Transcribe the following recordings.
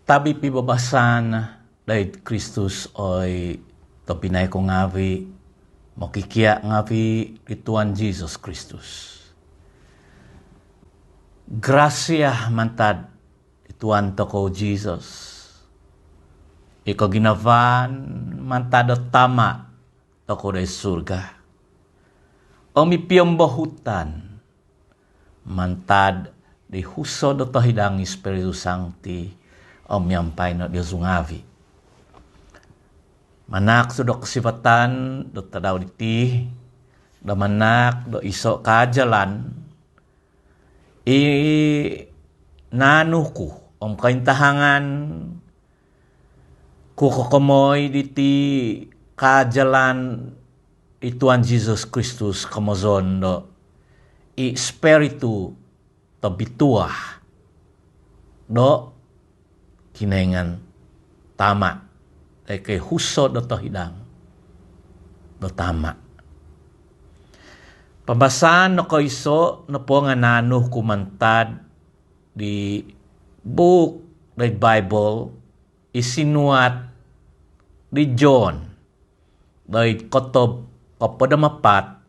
Tabi pibabasan dahil Kristus oy topinay ko ngavi makikia ngavi di Tuhan Jesus Kristus. Gracia mantad di Tuhan toko Jesus. Iko ginavan mantad tama toko dari surga. Omi piyambahutan mantad di huso do tohidang Espiritu Sancti Om yampay na Diyos ngavi. Manak sudah kesifatan do tadaw diti, do manak do iso kajalan, nanuku om kaintahangan kukokomoy diti kajalan di Tuhan Jesus Kristus kamozon do Espiritu to bituah do kinengan tama kay huso do hidang do tama pambasan no koiso no po nga nanuh kumantad di book the Bible isinuat di John dahil kotob kapodamapat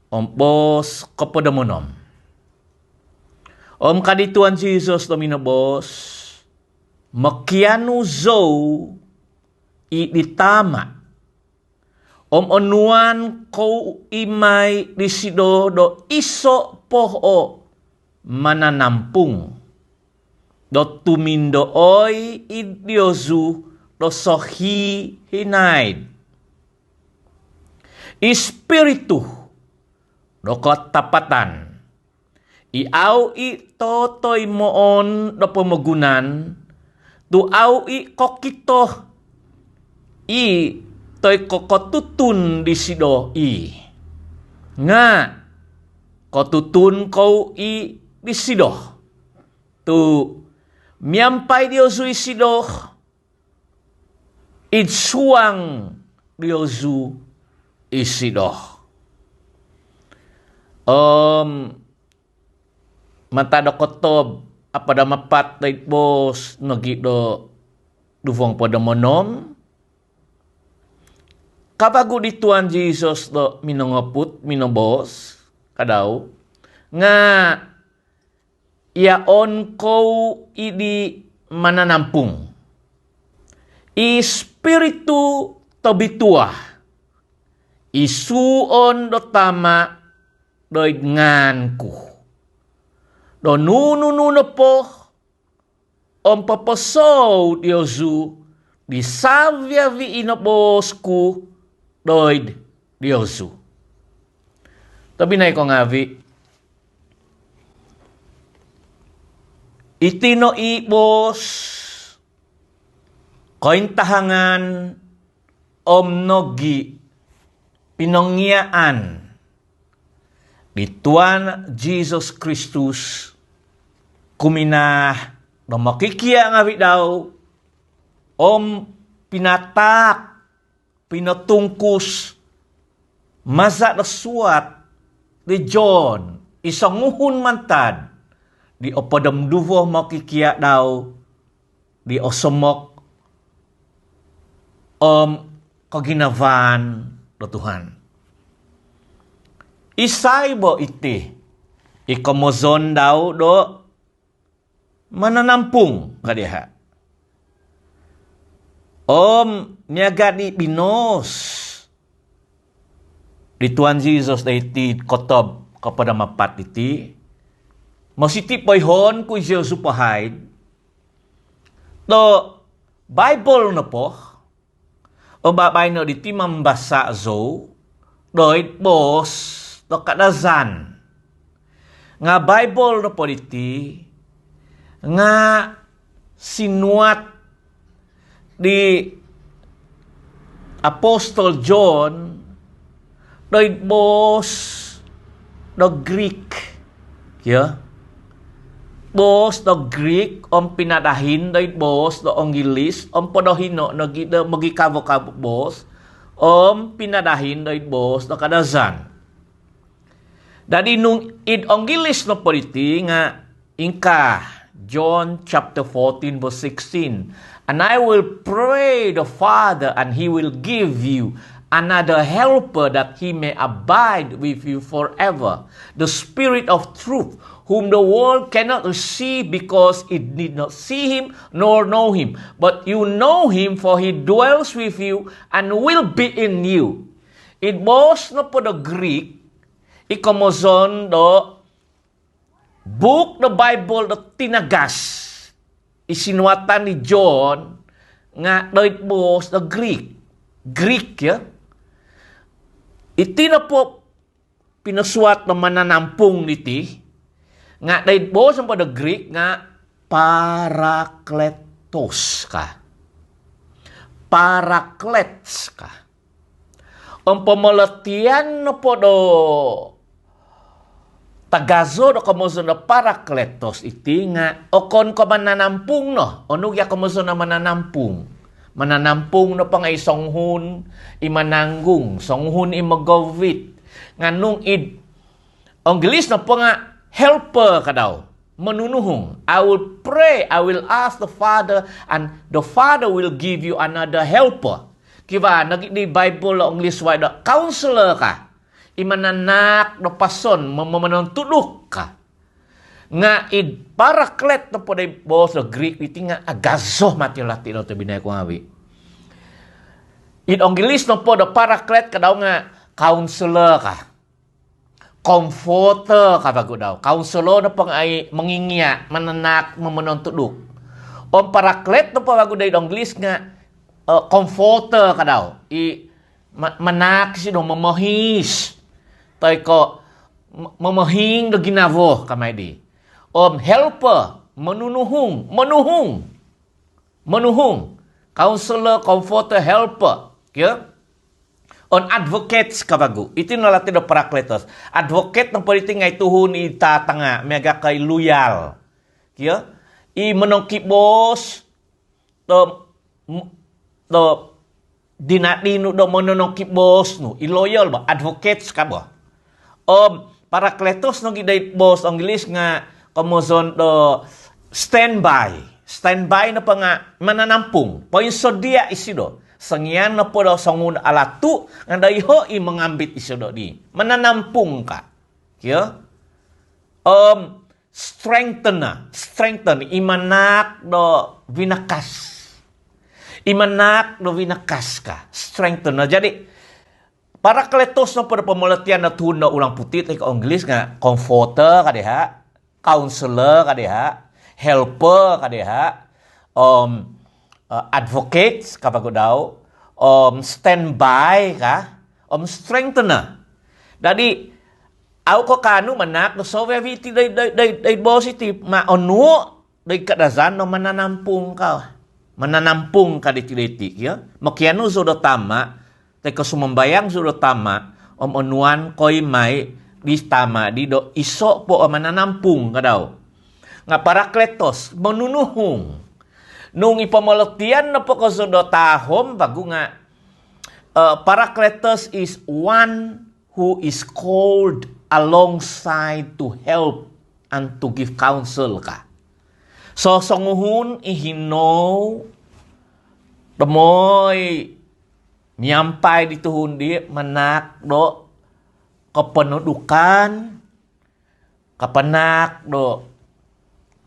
ompos kapodamonom om kadituan Jesus do minobos makianu zou itama om onuan ko imay disido do iso poho mananampung do tumindo oy idiozu do sohi hinaid Espiritu do katapatan iaw totoy moon do pemagunan duaw kokito toy kokotutun di sido nga kotutun kau di sido tu miampay Diosu isido itsuang Diosu isido matado kotob apa da mapat dait bos nagido duvong pada monom kabagu di Tuhan Jesus do minongoput minobos kadaw nga iaon ko idi mananampung Espiritu to bituah isuon do tama doid nganku do nuno po om papasaw Diosu di salvia vi inobosku doid Diosu. Tapi naik ko ngavi itino ibos kointahangan om nogi pinongiaan di Tuhan Jesus Kristus kuminah do makikia ngawi daw om pinatak pinatungkus masa na suat di John isang nguhun mantad di opadamduvo makikia daw di osomok om kaginavan do Tuhan isay bo iti ikomozon daw do mananampung kadiha om niaga di binos di Tuhan Jesus da iti kotob kepada mapat iti masiti poyhon ku siya supahay do Bible na po o babay no diti mambasa zo doit bos do kadazan nga Bible na po diti nga sinuat di Apostol John doit bos do Greek bos do Greek om pinadahin doit bos do Ongilis om podohino nagida magikavo-kavo bos om pinadahin doit bos do kadazan dadi nung id Ongilis no politi nga ingka John chapter 14 verse 16. And I will pray the Father, and He will give you another helper, that He may abide with you forever. The Spirit of truth, whom the world cannot receive, because it did not see Him nor know Him. But you know Him, for He dwells with you and will be in you. It was no po the Greek, ikomozon do book the Bible do tinagas. Isinuatan ni John nga doit bos the Greek ya. Iti na po pinasuat na mananampung niti nga doit bos ang the Greek nga parakletos ka. Parakletos ka. Ang pamalatian na po do tagazo do kamoso na parakletos iti nga okon ko mananampung no. Ono ya kamoso na mananampung. Mananampung no pangay songhun imananggung, songhun imagawit. Nga nung ang English na po nga helper ka daw. Manunuhong. I will pray, I will ask the Father, and the Father will give you another helper. Kiba di Bible ang English why the counselor ka. Imananak no pason mamamanong tudok ka. Nga paraklet no po day bos no Greek iti nga agazo mati Latino to binay ko ngawi. Ang English no po the paraklet ka daw nga counselor ka. Comforter ka bago daw. Counselor no pang ay mangingiya, mananak, mamanong tudok. O paraklet no po bago day ang English nga comforter ka daw. Manak sino mamahis. Tay ko mamahing na ginavo kamay di. Helper, manunuhong. Counselor, comforter, helper. Kaya? Advocates kabago. Ito na latin na parakletos. Advocate ng politik ngay tuhon itatanga, mega kay loyal. Kaya? Manongkibos, dinatino do manongkibos, no? Loyal ba? Advocates ka ba? Parakletos no giday bos ang English nga kamozon do standby na pa nga mananampung poinsodia isido sangyan na po daw sangun alatu nga dayho mangambit isido di mananampung ka kya strengthen imanak do vinakas ka strengthen na jadi parakletos na pada pemulatian na tuhun na ulang putih ay English nga comforter kadeha, counselor kadeha, helper kadeha, advocates kapag daw, standby ka, strengthener. Dadi au ko kanu manak no so very day bossity maonu day kadazan no mananampung ka diti ya. Makianu so do tama teko sumambayang sudah tama, onuan koy may di tama di do iso po mananampung kadaw. Nga parakletos, manunuhong. Nung ipamolatian na po ko sudo tahom, bago nga, parakletos is one who is called alongside to help and to give counsel ka. So, songuhun ihino, damoy, nyampay dito hundi manak do kapanudukan kapanak do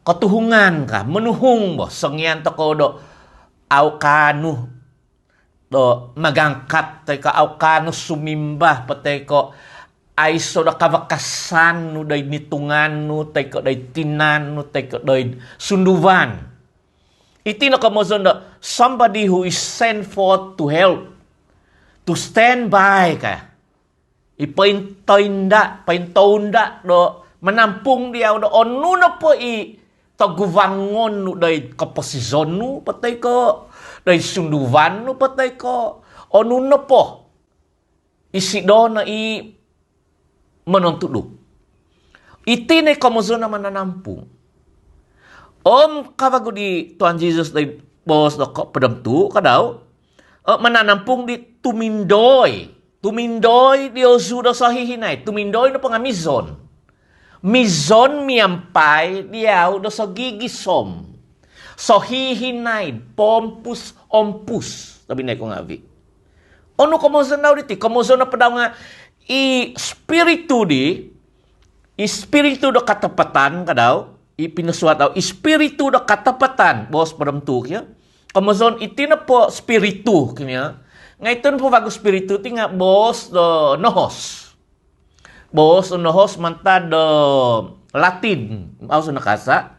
katuhungan ka menuhung bo sangyan to ko do au kanu do magangkat tay ka au kanu sumimbah patay ko ay so da kawakasan no day nitungan no tay ko day tinan no tay ko day sunduvan iti na kamozon do somebody who is sent forth to help to stand by ka. Paintonda do manampung dia do onu na po taguvangon no day kaposisyon no patay ko day sunduvan no patay ko onu na po isido na manontuduk. Iti na kamuzo na mananampung. Kabago di Tuhan Jesus day bos do padamtu kadaw mananampung di tumindoy di osu do sahihinay. Tumindoy na pangamizon. Mizon miampai diau do so gigisom. So hihinay, pompus, ompus. Sabi na ko nga, Vi. Ono komozon daw diti? Komozon na pa daw nga, i-spiritu do katapatan ka daw, ipinasuat daw, espiritu do katapatan, bos paramtu kya. Komozon, iti na po spiritu, kanya. Ngayon po bago spiritu, ti nga, bos do nohos. Bos do nohos, manta do Latin, mauso na kasa,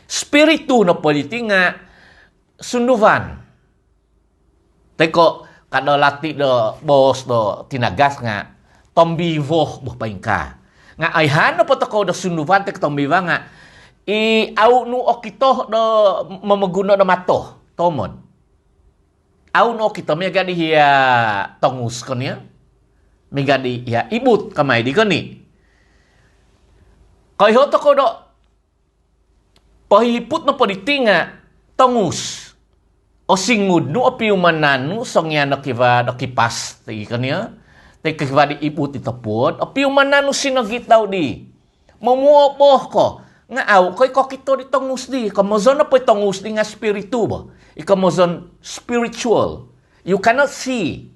spiritu na po iti nga, sunduvan. Teko, kada lati do bos do tinagas nga, tombivo, bupain ka. Nga ay hano po tako do sunduvan, tek tombiva nga, au nu okito do mamaguno do mato, tomon. Au nu okito, may gadi hiya tongus ko niya. May gadi hiya ibut kamay di ko ni. Kaya hoto ko do, pahiput na po di tinga, tongus. O singud no, o piumanan no, songya na kiva, na kipas, tagi kanya, tagi kiva di iput itapod, o piumanan no sinagitaw di, mamuopoh ko, nga aw, ko'y kokito di tongus di, kamazon na po tongus di nga spiritu ba, ikamazon spiritual, you cannot see.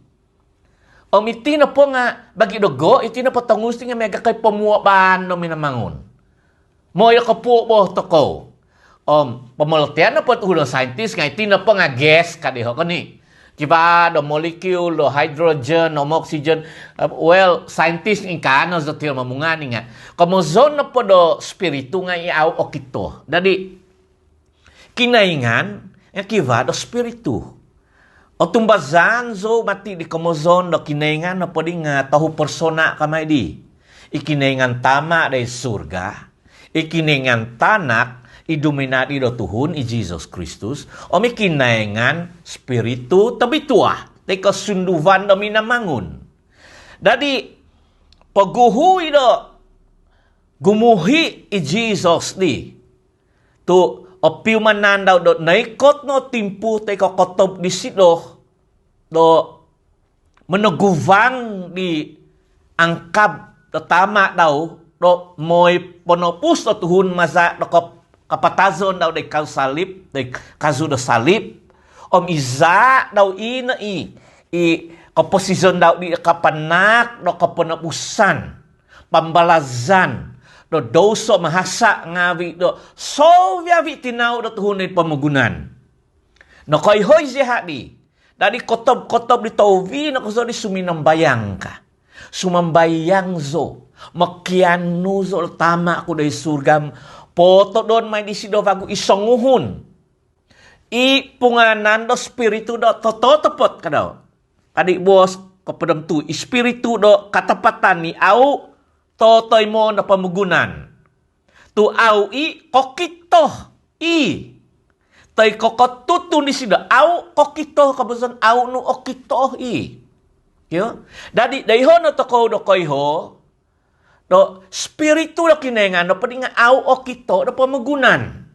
O iti na po nga, bagi dogo, iti na po tongus di nga mega kay pamuopaan no minamangon. Moya ka po bo to ko. Pemelitian na po udah scientist nga iti na po nga gas kadiho ko ni. Kiba do molecule, do hydrogen, do oxygen. Well, scientist ng kano sa tiyo mamungani nga. Kamozon na po do spiritu nga iaw o kito. Dadi, kinaingan, nga kiba do spiritu. O tumbazan zo mati di kamozon do kinaingan na po di nga tahu persona kamay di. Ikinaingan tama day surga. Ikinaingan tanak idominati do Tuhun i Jesus Kristus o may kinaingan spiritu tabi tua tay kasunduvan do minamangon. Dadi paguhui do gumuhi i Jesus di to o piumanan daw do naikot no timpu tay kakotob di sido do meneguvang di angkab do tama daw do moy ponopus do Tuhun masa do kapatazon daw day salib, day kazu do salib. Iza daw kaposisyon daw di kapanak do kapenapusan, pambalazan, do doso mahasa ngawi do sovyavi tinaw do Tuhun pamagunan. No koy hoy siya di. Dari kotob-kotob di tovi na kuso di suminambayang ka. Sumambayang zo. Makianu zo tama ako day surgam. Poto doon may disido bago isanguhon. Punganan do spiritu do tototopot ka daw. Adik bos kapadam tu spiritu do katapatan ni au totoy mo na pamugunan. Tu au kokito tay kokotutu ni sida au kokito kabusan au nu okito yo. Dadi dayho no toko do koyho. Do spiritu do kinengan do pwede nga au o kito do pamagunan.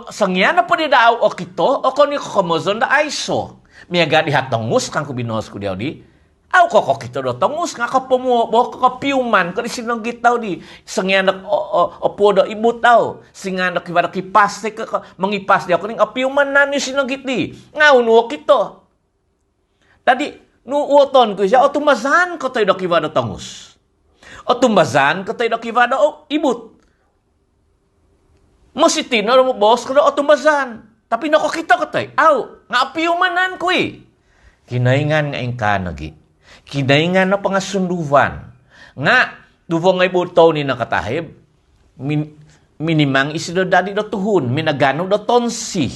Sangyan na pwede da au o kito o koni kakamozon da aiso. Miyaga di hatongus kang kubinos ko diyaw di. Au ko kito do tongus nga kapamuo kapiuman ko di sinong gitaw di. Sangyan na opo do ibut daw. Singan na kiba kipas di mangipas diyaw ko ning apiuman na ni sinong git di. Nga unuo kito. Tadi nuuton ko siya o tumasan ko tayo do kiba do tongus. O tumbazan katay na kivada o ibut. Masitino na mo boss ko na o tumbazan. Tapi nakakita katay. Aw, nga apiumanan ko Kinaingan nga ingkanagi. Kinaingan na pangasunduvan. Nga, duvo nga ibuto ni nakatahib. Minimang isido dadi do Tuhun. Minagano do tonsi.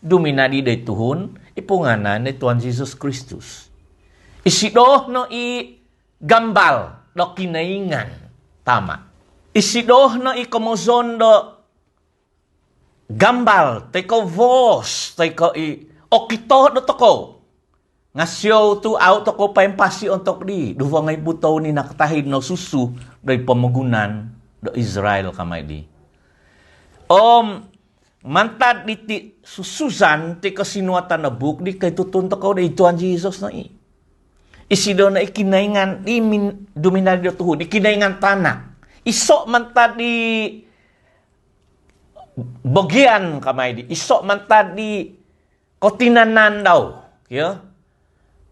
Duminadi do Tuhun. Ipunganan ni Tuhan Jesus Kristus. Isido no gambal. Do kinaingan. Tama. Isidoh no ikomozon do gambal. Teko vos. Teko okito do toko. Nga siyo tu out toko paimpasi untuk di. Duwa ngay butaw ni nakatahid no susu. Do'y pamagunan do Israel kamay di. Mantad di sususan ti kasinuatan na book di kay tutun toko da ituan Jesus na Isido na ikinaingan, duminari do Tuhun, ikinaingan tanak. Isok man tadi bagian kamay di. Isok man tadi kotinanan daw. Ya.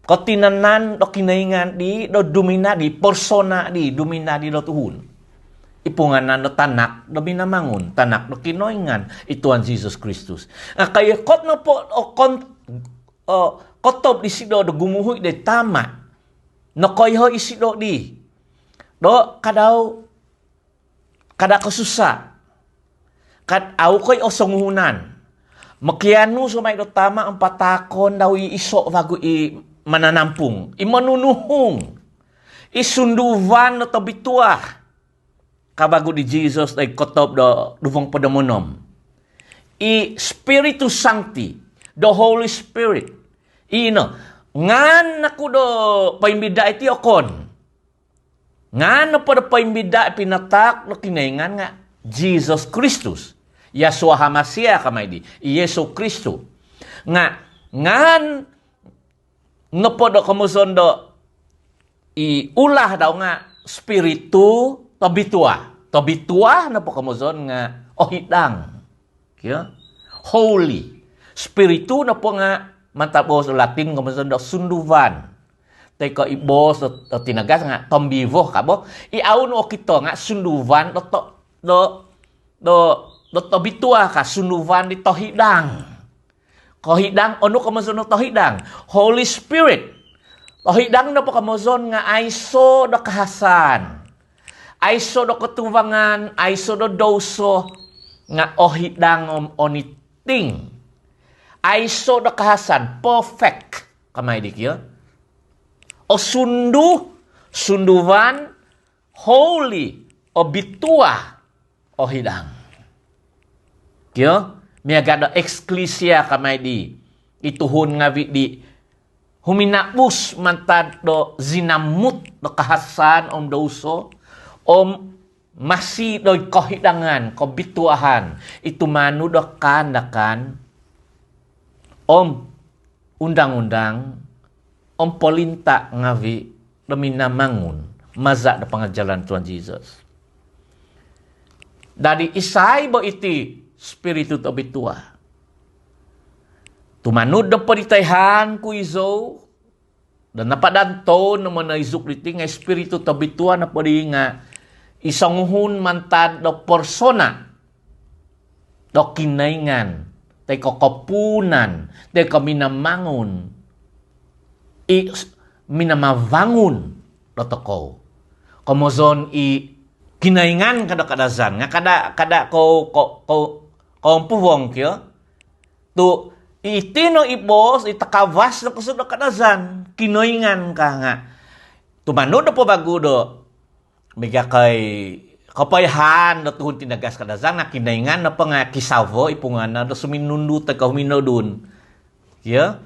Kotinanan do kinaingan di do dumina di persona di dumina di do tuhun. Ipunganan do tanak do binamangun, tanak do kinoingan ituan Jesus Kristus. Kaya kot na po kotob di sido do gumuhoy de tama. No koyho isido di. Do kada kasusa. Kad au koy osonghunan. Makianu sumay do tama ang patakon daw iiso bago i mananampung. Imanunuhong. Isunduvan no tabitua. Kabago di Jesus ay kotob do duvong padamonom. I Spiritus Sancti, the Holy Spirit. Ngan ako do paimbida iti okon. Ngan na po do paimbida pinatak no kinaingan nga Jesus Kristus. Yahshua HaMashiach kamay di. Yesu Kristo. Ngan no po do kamuson do iulah daw nga Spiritu Tabitua. Tabitua na po kamuson nga ohidang. Kaya? Holy. Spiritu na po nga matapos Latin kamuson do sunduvan. Tay ko ibos do tinagas nga tombivo kabo. Iaun o kito nga sunduvan do tabitua ka sunduvan di tohidang. Kohidang ono kamuson do tohidang. Holy Spirit. Tohidang na po kamuson nga aiso do kahasan. Aiso do ketubangan, aiso do doso, nga ohidang oniting. Aiso do kahasan, perfect. Kamay di kyo. O sunduvan, holy, o bitua, ohidang. Kyo? Miyaga do eksklesia kamay di. Ituhun nga di. Huminapus mantad do zinamut do kahasan doso. Masih doy kohidangan, kobituahan, itu manu do kandakan, undang-undang, polinta ngavi, demi namangun, mazak do pengajaran Tuhan Yesus. Dari isay bo iti, spiritu to bitua. Tumanud do peritahan ku izo, dan napadanto naman na izuk diti nga espiritu tabitua na pwede nga isanghuhun mantad do persona do kinaingan tay kokopunan tay kaminamangon minamavangun do toko komozon kinaingan kada kadazan nga kada ko puwong kyo tu itino ibos itakawas na kusod do kadazan kinoingan ka nga tumano do po bago do miga kay kapayahan do tuhon tinagas kadazan na kinaingan na pa nga kisavo ipungana do suminundu tag huminodun yeah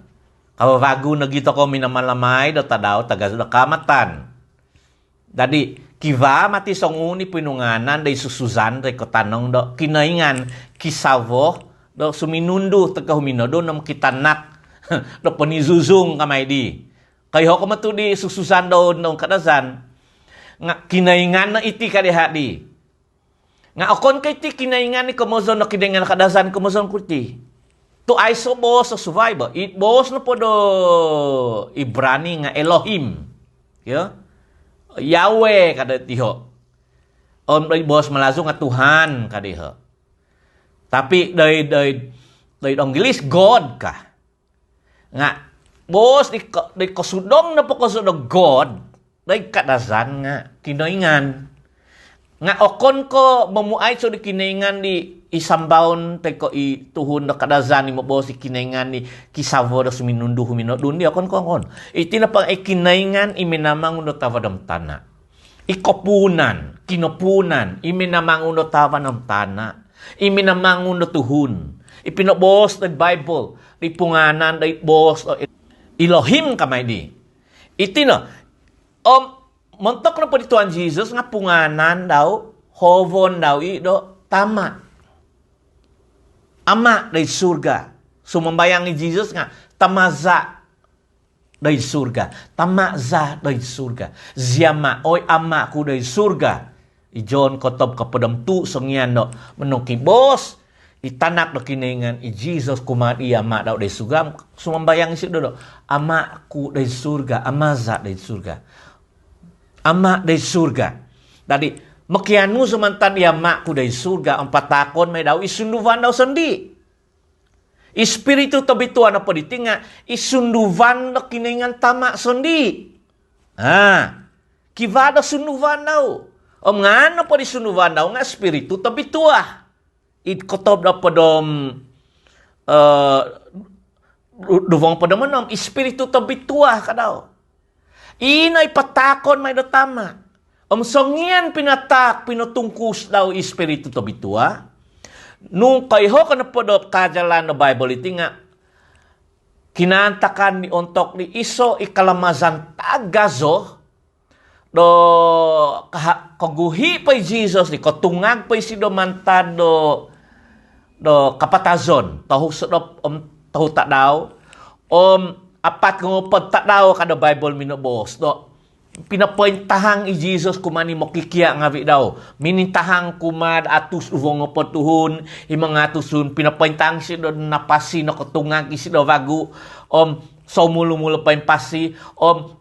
kabago na gito ko minamalamay do tadaw tagas do kamatan dadi kiva mati songuni pinunganan day susuzan day ko tanong do kinaingan kisavo do suminundu tag huminodun nam kitanak do panizuzung kamay di kayo ko matudi sususan do nung kadazan nga kinaingan na iti kadihadi nga akon kay ti kinaingan ni komozon na kinaingan kadazan komozon kuti to aiso bos sa survival it bos na po do Ibrani nga Elohim yo Yahweh kada tiho bos malazo nga Tuhan kadiho tapi day English God ka nga bos di kosudong na po kosudong God day kadazan nga kinoingan nga okon ko mamuay so di kinaingan di isambaon tay ko ituhon na kadazan ni mo bos di kinaingan ni kisavo da suminundu huminodun di okon iti na pang kinaingan iminamang uno tavadam tana ikopunan kinopunan iminamang uno tavanam tana iminamang uno tuhun ipinobos da Bible di punganan day bos Elohim kamay di iti no montok na po di Tuhan Jesus nga punganan daw, hovon daw, tama. Ama day surga. Sumambayang ni Jesus nga, tamaza day surga. Tamaza day surga. Ziyama, oy ama ko day surga. Ijon kotob kapadam tu songyan no menungki bos itanak do kiningan i Jesus kumat iya mak daw dari surga sumambayang isi do amakku dari surga amazat dari surga amak dari surga tadi mekianu semantan iya makku dari surga 4 takon may daw isunduvan daw sendi Espiritu tabituan apa ditinga isunduvan do kiningan tamak sendi kivada sunduvan daw ngano pa di sunuvan daw nga espiritu tabituah. Kotob na pa dom duvong pa naman espiritu tabituah ka daw. Inay patakon may datama. Songyan pinatak pinutungkus daw espiritu tabituah. Nung kayho ka na pa daw kajalan na Bible iti nga kinantakan ni ontok ni iso ikalamazan tagazo do kaguhi pa Jesus ni katungag pa si do mantad do kapatazon tahu sedop tahu tak daw apat ngopod tak daw kada Bible minobos do pinapointahang i Jesus kumani mokikia ngawi daw minintahang kumad atus uvong ngopod tuhun imangatusun pinapointahang si do napasi no katungag isi do wagu so mulu-mulu pa yung pasi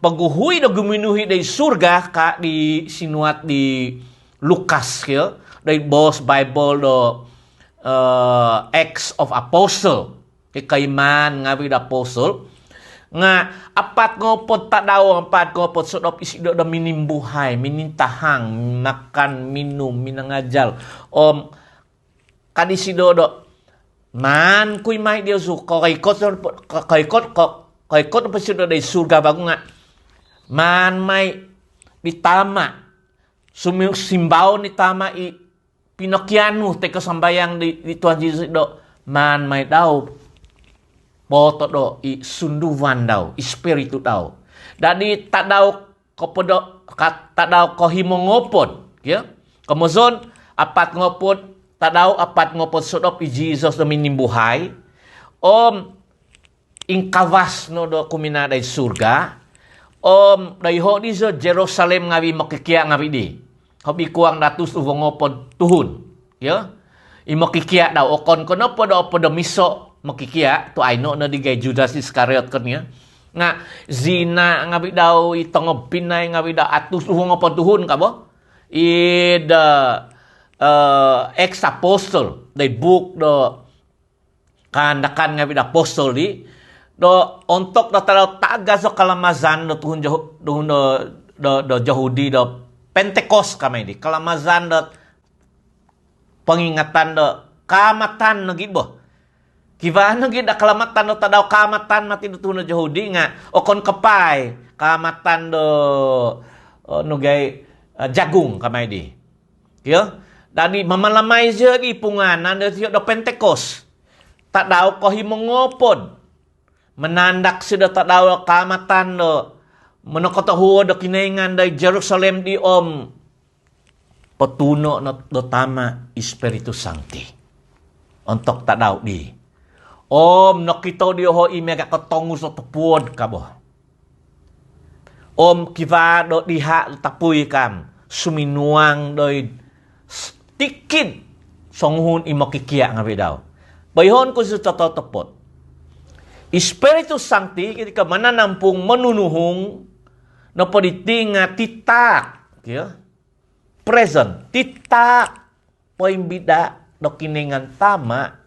pagguhuy na guminuhi day surga ka di sinuat di Lucas kaya day boss Bible do Acts of Apostle kayman nga with apostle nga apat ngopod ta daw apat ngopod sodop isi do minimbuhay minintahang makan minum minangajal kadisi do man kuy may Dios kaikot pa siya dari surga bago nga man may ditama simbaw ni tama pinokiano te kasambayang di Tuhan Jesus do man may daw boto do sunduvan daw espiritu daw dadi tak daw kopodo tak daw kohimongopod ya kamozon apat ngopod tak daw apat ngopod sodop i Jesus do minimbuhay ingkawas no do kumina day surga dayho di sa Jerusalem ngawi makikia ngawi di hobi kuang datus uvongopod tuhun ya imakikia daw okon kono po do miso makikia to aino na di gay Judas Iscariot kanya nga zina ngawi daw itongob pinay ngawi daw atus uvongopod tuhun ka bo ex-apostle day book do kandakan ngawi da apostle di do ontok do talaw taga so kalamazan do tuhun do Yahudi do Pentecost kamay di kalamazan do pangingatan do kamatan na gid bo kiba na gid kalamatan do tadaw kamatan mati do tuhun do Yahudi nga okon kapay kamatan do nugay jagung kamay di yo dani mamalamay siya di punganan do Pentecost tak daw kohimongopod menandak sida tak daw kamatan do menokotahuo do kinaingan day Jerusalem di petuno do tama Espiritu Sancti ontok tak daw di nakita di ho imega katongus do tepuod ka bo kiva do diha tapuy kam suminuang do tikid songhun imokikia ngawi daw bayhon ko sa tototopot Espiritu Sancti ketika mananampung menunuhung na paditing nga titak present titak poimbida do kiningan tama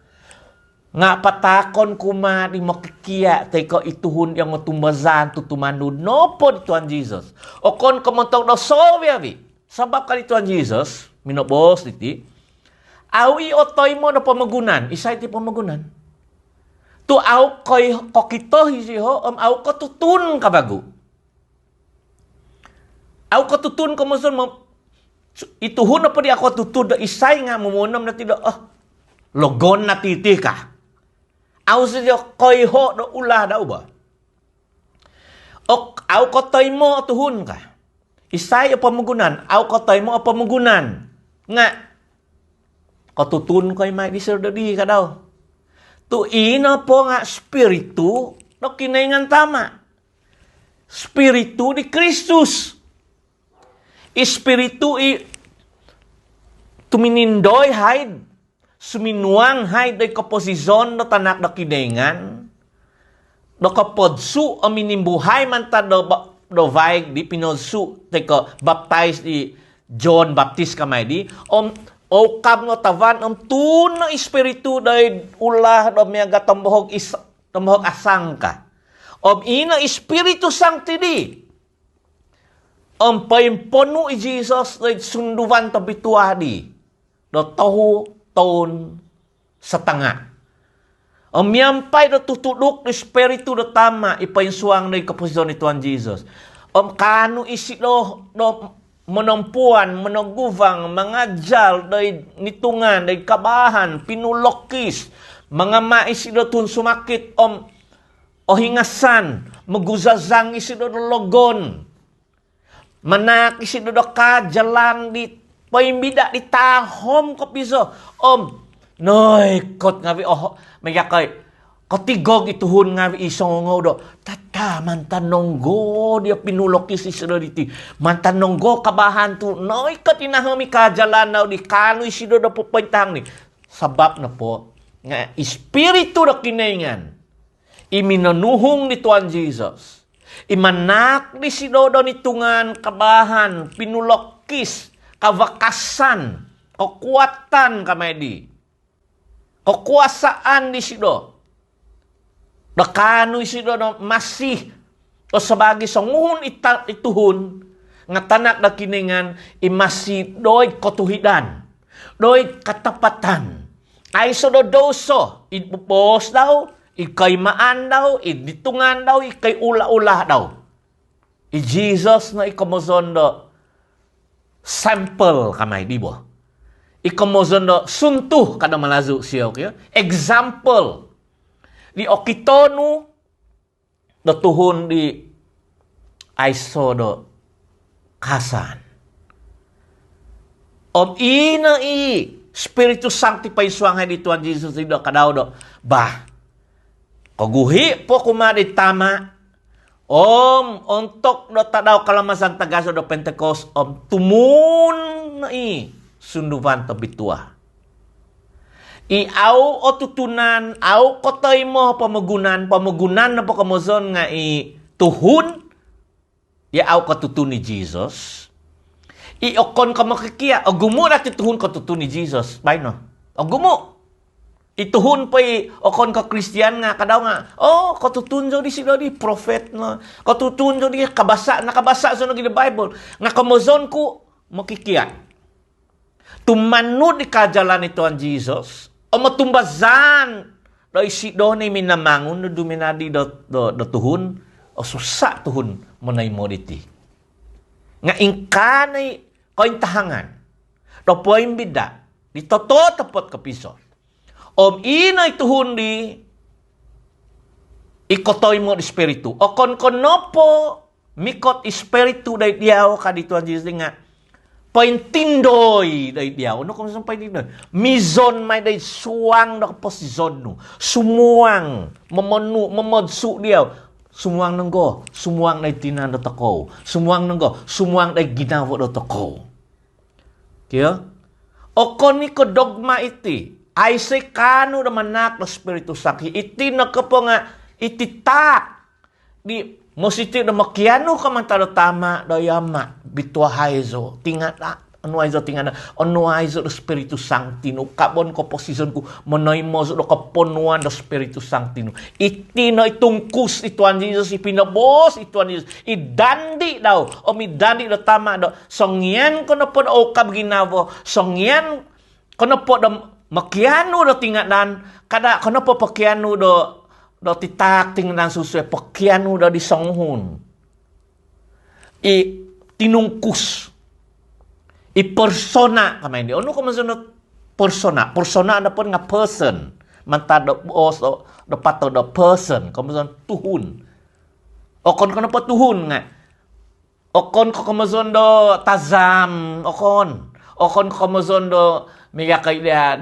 nga patakon kuma di makikia teko ituhun yang tumbazan tutumanu no po di Tuhan Jesus o kon komontok do soviavi sabab kali Tuhan Jesus minobos iti awi otoy mo na pamagunan isa iti pamagunan tu au koy kokito hisiho au ko tutun kabagu au ko tutun komoson ituhun apa di ako tutun da isay nga mumunam na tido logon na titi ka au siyo koy ho do ulah da uba au ko toy mo tuhun ka isay apa magunan au ko toy mo apa magunan nga ko tutun koy may disir di ka daw tu ina po nga spiritu no kinaingan tama. Spiritu di Kristus. Espiritu tuminindoy haid, suminuang haid ay kaposisyon no tanak na kinengan, no kapodsu o minimbuhay man ta do vaig di pinodsu, teko baptize di John Baptist kamay di, o kab no tavan, tun na espiritu day ulah do miyaga tambohog asang ka. Ina espiritu sancti di, paimpono i Jesus day sunduvan tabitua di, do tahu taon sa tanga. Miyampay do tutudok do espiritu do tama, ipainsuang na ikaposisyon ni Tuhan Jesus. Kano isi do menampuan, menaguvang, mangajal, day nitungan, day kabahan, pinulokis, mga maisi do tun sumakit, o hingasan, maguzazang isi do logon, manak isi do kajalang di, paimbida di tahom kapiso, noy, kot ngawi, mayakay, katigog ituhun ngawi isongo do, tata, mantanonggo, dia pinulokis isi do diti, mantanonggo, kabahan tu, noy, katinahami kajalan daw di, kano isi do pupintang ni, sabab na po, nga, espiritu do kinaingan, iminanuhong ni Tuhan Jesus, imanak ni si do nitungan, kabahan, pinulokis, kawakasan, kekuatan kamedi, kekuasaan di sido. Dakano sido no masih o sabagi songuhon ituhun nga tanak na kiningan imasi doy kotuhidan, doy katapatan. Ay so do doso, ipupos daw, ikay maan daw, iditungan daw, ikay ula-ula daw. I Jesus na ikamozon do sample kamay, di bo? Ikamozon do suntuh kada malazu siya, okay? Example di okitonu do tuhun di aiso do kasan. Ina Spiritu Sancti paisuangay di Tuhan Jesus do kadaw do bah kaguhi po kumadi tama ontok do tadaw kalamasan tagaso do Pentecost tumun na sunduvan to bitua. Iaw o tutunan, aw kotoy mo pamagunan na po kamozon nga tuhun, iaw katutun ni Jesus. Iokon ka makikia, o gumo na tituhun katutun ni Jesus. Bay no? O gumo. Ituhun pa okon ka Kristiyan nga, kadaw nga, katutun jo di sila di, prophet no. Katutun jo di, nakabasa so naging Bible. Nga kamozon ko, makikia. Tumanud di kajalan ni Tuhan Jesus, o matumbazan do isi do na minamangon no duminadi do tuhun, o susa tuhun mo na imoditi. Nga ingkanay kointahangan, do po imbida, di toto tapot kapiso. Inay tuhun di, ikotoy mo di espiritu. O kono po, mikot espiritu day diyaw ka di Tuhan Jesus nga, paintindoy day diyaw. Ano kung saan paintindoy? Mizon may day suwang na posisyon no. Sumuang, mamodsu diyaw. Sumuang nanggo, sumuang na tinanot ako. Sumuang nanggo, sumuang na ginawa dot ako. Kaya? O koni ko dogma iti, ay say kano naman nak na Espiritu Sancti. Iti nakapo nga, ititak. Di, mositi na makiano ka man talo tama, doyama, bituahayzo, tingata, anuayzo tingana, anuayzo na Espiritu Sancti, no, kabon ko posisyon ko, manoy mo, so kaponuan na Espiritu Sancti, no. Iti na itungkus, ituan Jesus, ipinabos, ituan Jesus, idandi daw, o midandi na tama daw, songyan ko na po na okab ginavo, songyan ko na po na makiano do tinganan, kada ko na po pakiano do titak tingnan susuy, pakiano do di songhun. Tinungkus. Persona kamay di. Ano ko masunod persona? Persona na po nga person. Manta do pato do person. Kamasun tuhun. Okon ko na po tuhun nga. Okon ko kamasun do tazam. Okon ko kamasun do miga kay dia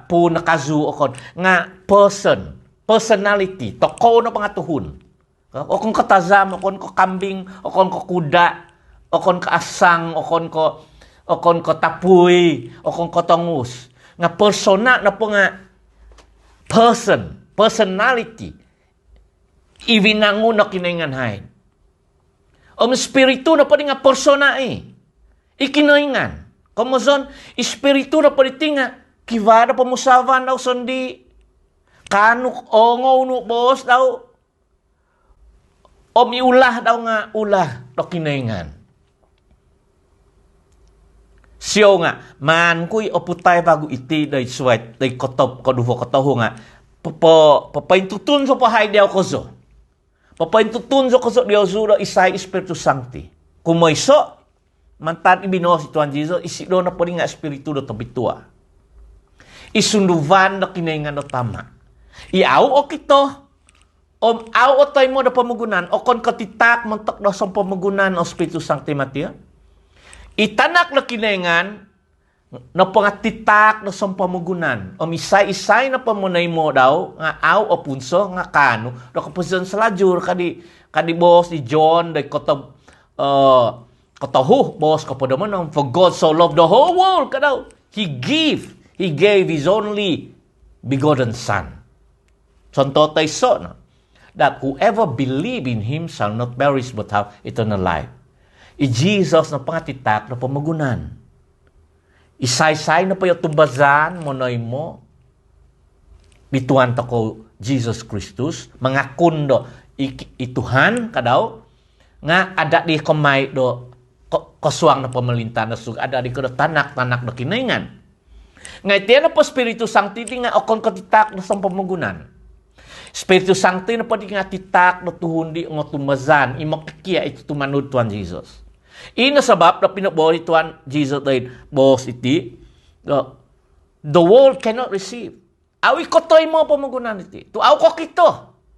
pu nakazu okon nga person, personality, toko na pangatuhun. Okon katazam, okon ko kambing, okon ko kuda, okon ka asang, okon ko o kon ko tapuy, o kon ko tongus. Nga persona na po nga personality, iwinango na kinaingan hain. Espiritu na po nga persona ikinaingan. Kamazon, espiritu na po nga, kivada pa musavan daw sundi, kanuk ongaw no boss daw, miulah daw nga ulah na kinaingan. Siyo nga, man kuy oputay bago iti day sweat, day kotop, kaduvo kataho nga, papaintutun so pahay diyaw ko so. Papaintutun so ko so diyaw so isay Espiritu Sancti. Kumayso, mantan ibino si Tuhan Jesus, isilo na po rin nga Espiritu do tabitua. Isunduvan na kinaingan no tama. Iaw o kito, aw o tayo mo na pamugunan, o kon katitak mantak na sa pamugunan o Espiritu Sancti Matya. Itanak na kinaingan na pangatitak na sampamugunan. O isay-isay na pamunay mo daw, nga aw o punso, nga kano, na kapusin sa lajur, kadi boss, di John, di katahu, boss, kapadaman, for God so loved the whole world, kadaw. He gave His only begotten Son. Sontotay so, no? That whoever believe in Him shall not perish but have eternal life. Jesus na pangatitak na pamagunan. Isay-say na pa yung tumbazan, monay mo. Bituan ta ko Jesus Christus. Mga kundo, ituhan ka daw. Nga ada di kamay do, kasuang na pamalinta na sug. Ada di ko tanak-tanak na kinaingan. Nga iti na po Espiritu Sancti nga okon katitak na sa pamagunan. Espiritu Sancti na po di nga titak na tuhundi nga tumazan. Imakikia iti tumanud Tuhan Jesus. Ina sabab na pinabuhay Tuhan Jesus dahil boss iti, the world cannot receive. Awi ko to'y mo pamagunan iti. Tuaw ko kito.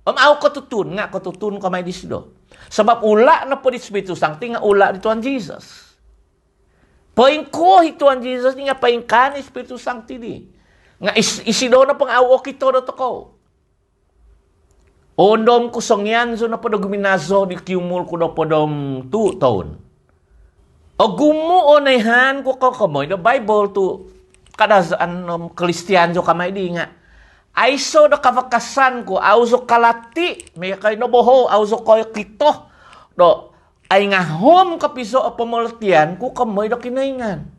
Aw ko tutun. Nga ko tutun ka may disido. Sabab ula na po di Espiritu Sancti nga ula di Tuhan Jesus. Paing ko hi Tuhan Jesus nga paing ka ni Espiritu Sancti di. Nga isido na pang aw ko kito na to ko. Ondom ko songyan so na po guminazo di kiumul ko na po dom 2 taon. O gumuonehan ko kamoy the Bible to kadasaan Kristiyan so kamay di nga. Ay so na kavakasan ko auso kalati may kay noboho auso koy kito do ay nga hom kapiso o pamultian ko kamoy da kinaingan.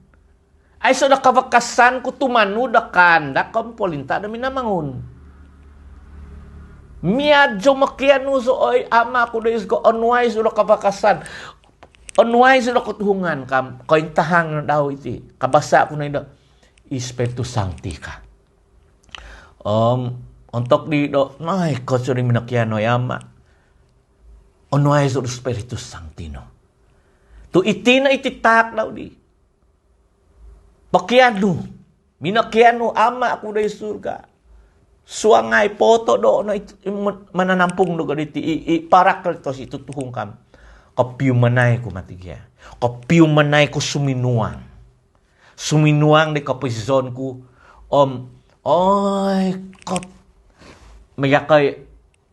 Ay so na kavakasan ko tumanu da kanda kampolinta da minamangun. Miadyo makiano so oy ama ko da ko unwise do kavakasan. Unwise na kutuhungan kam, kaintahang na daw iti. Kabasa ko na ito, Espiritu Sancti ka. Untuk di do, ay, koso rin minakiano yama. Unwise na Espiritu Sancti no. Tu iti na ititak daw di. Pakiano, minakiano ama ako na surga. Suangay poto do na mananampung do ganiti, parakletos itutuhong kam. Kapiumanay ko matigya. Kapiumanay ko suminuang. Suminuang di kaposisyon ko. Maya kay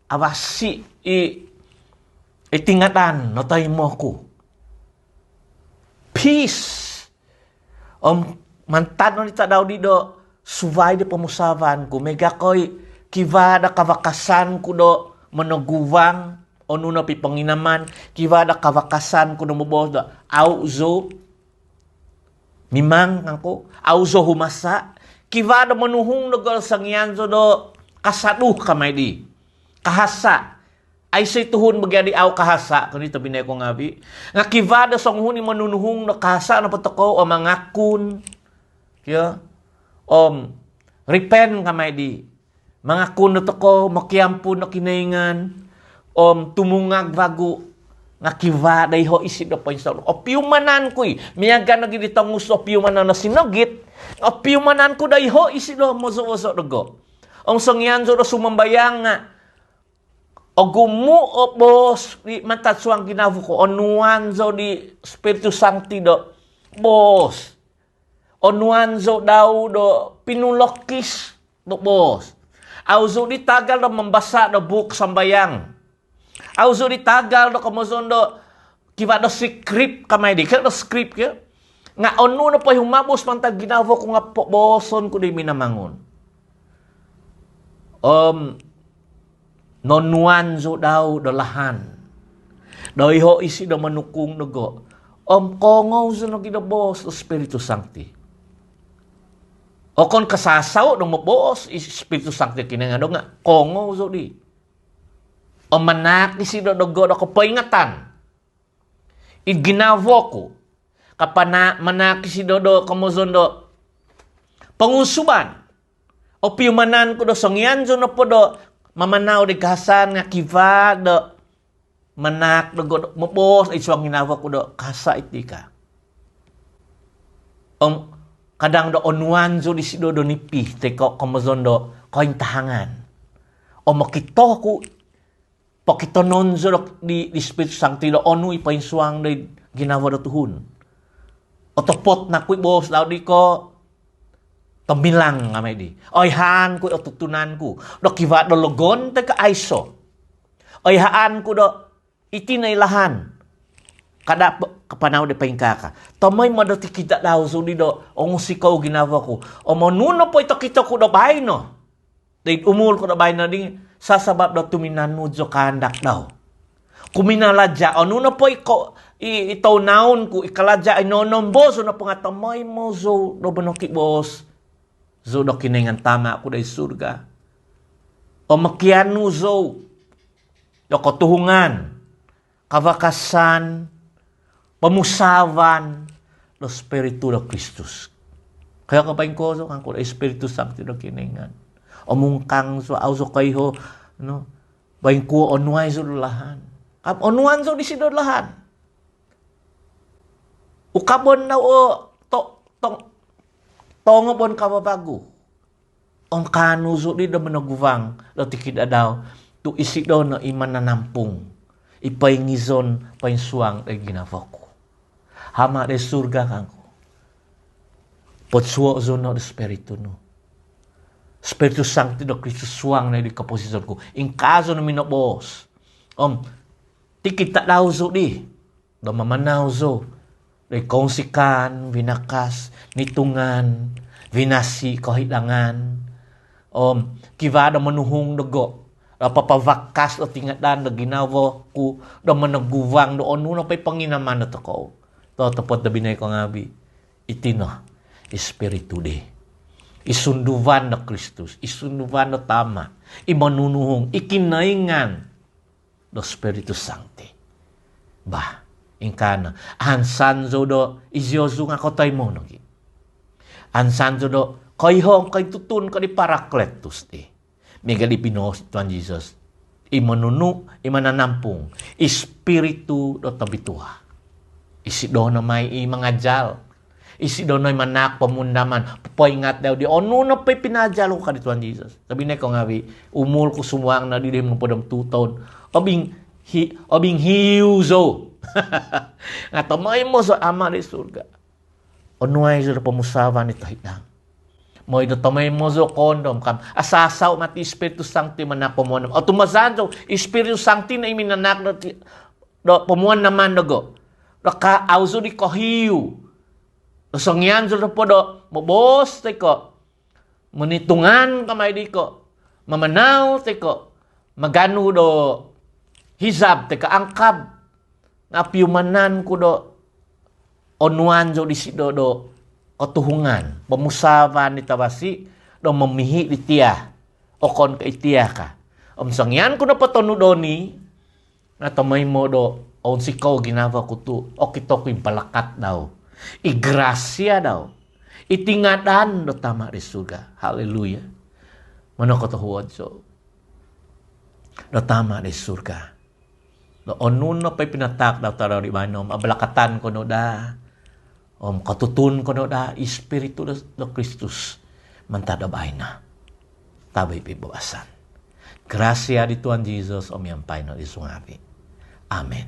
awasi itingatan na tayo mo ko. Peace. Mantan nita daw di do suvay di pamusavan ko. Maya kay kiva na kavakasan ko do managuwang ono na pipanginaman, kiwa da kavakasan ko na mabos da, auzo, mimang ako, auzo humasa, kiwa da manuhong nagal sangyan so do, kasaduh kamay di, kahasa, ay say tuhon magyadi aw kahasa, kanito binay ko ngabi, nga kiwa da sanghuni manunuhong na kahasa na patako, o mangakun, kaya, repent kamay di, mangakun na tako, makiampo na kinaingan, tumungag bago nga kiva day ho isip na pa yung o piumanan ko miyaga na gitang uso piumanan na sinagit o piumanan ko day ho isip na moso-oso nago ang sangyan so na sumambayang nga o gumu o bos di matatsuang ginavu ko onuan so di Espiritu Sancti do bos onuan so daw do pinulokis do bos auzo di tagal na mambasa na book sambayang auzo di tagal na kamosondo kiva do script kamay di kaya do script kaya Nga ono na pa humabos man tag ginavo ko nga boson ko di minamangon. Nonuanzo daw dalahan. Dahil ho isi na manukong nago. Kongaw sa nagidabos ng Espiritu Sancti. O kon kasasaw ng mabos, Espiritu Sancti kinangado nga, kongaw sa di. O manak isi na nago na kapaingatan. Iginavo ko. Kapana manak isi na do kamuzondo. Pangusuban. O piumanan ko do sangyanzo na po do. Mamanaw di kahasan nga kiva do. Manak do mabos ay suwang ginavo ko do kasa iti ka. Kadang do onuan zo di sido do nipi teko kamazondo koin tahangan. O makito ko pakito non zo di Espiritu Sancti do onu ipain suwang do ginavo do tuhun. O topot na kuy bos law di ko tamilang nga may di. Oy haan ko o tutunan ko. Do kiva do logon teka aiso. Oy haan ko do itinailahan. Kada kapanaw de paingkaka. Tamay madati kita daw so di do ong sikaw ginava ko. O manuno po ito kita ko do bahay no. Dahil umul ko do bahay na di sasabab do tuminanod so kandak daw. Kuminaladya. O nuno po itaw naon ko ikaladya ay nonombo so na po nga tamay mo so do banoki bos. So do kiningan tama ako day surga. O makianu so do kotuhungan. Kawakasan, pamusawan, do Espiritu do Kristus. Kaya kapain ko, so, kang Espiritu Sancti do kiningan. Omungkang, so, auso kayo, no, bain ko, onuay, so, lahan. Onuan, so, di sido lahan. Ukabon na, tongobon kababago. Ang kanu, so, di do managuvang, do tikida daw, tu isi do na iman na nampung. Ipaingizon painsuang ay ginava ko. Hama de surga kanko. Potsuo zo no de Espiritu no. Espiritu Sancti do Cristo suang na di kaposisyon ko. In kaso na minobos. Tikita daw zo di. Do mamanaw zo. Day konsikan, vinakas, nitungan, vinasi, kahilangan. Kivada manuhong dugo. Papavakas o tingatan na ginawa ko na managuvang doon nuna pa'y panginaman na tako. Tapos na binay ko nga bi. Itino, Espiritu de. Isunduvan na Kristus. Isunduvan na tama. Imanunuhong. Ikinaingan do Espiritu Sancti. Bah, ingkana. Ansanzo do izyozo nga kotay mo. Ansanzo do kayhong kay tutun ka di Parakletus de. Megalipinos Tuhan Jesus. Imananampung. Espiritu do tabituha. Isi do na may imangajal. Isi do na manak pamundaman. Papaingat daw di. Ono na pa'y pinajal ko ka di Tuhan Jesus. Sabi na ko nga umul ko sumuang na di mo podam 2 taon. Obing hiuzo. Nga tamay mo sa ama di surga. Onuay sa pamusawa ni tahitang. Mo ito tamay mo zo kondom kam asasaw mati Espiritu Sancti manak pamuan. O tumasan so Espiritu Sancti na iminanak do pamuan naman dago. Raka auzo di kohiu. Sangyan so po do mobos teko. Munitungan kamay di ko. Mamanaw teko. Maganu do hizab teka angkab. Nga piumanan ko do onuan so di sido do katuhungan, pamusawan ni tabasi, do mamihi di tiya, o kon ka itiya ka. Sangyan ko na patonudoni, na tamay mo do, on sikaw ginava ko to, o kito ko yung palakat daw, igrasya daw, itingadan do tama di surga. Hallelujah. Mano ko tahuod so, do tama di surga. Do onun na pa'y pinatak daw taraw di manom, abalakatan ko no da, katutun ko no da, Espiritu do Kristus, mantadabay na. Tabay pibawasan. Grasya di Tuhan Jesus, yampay no isungabi. Amen.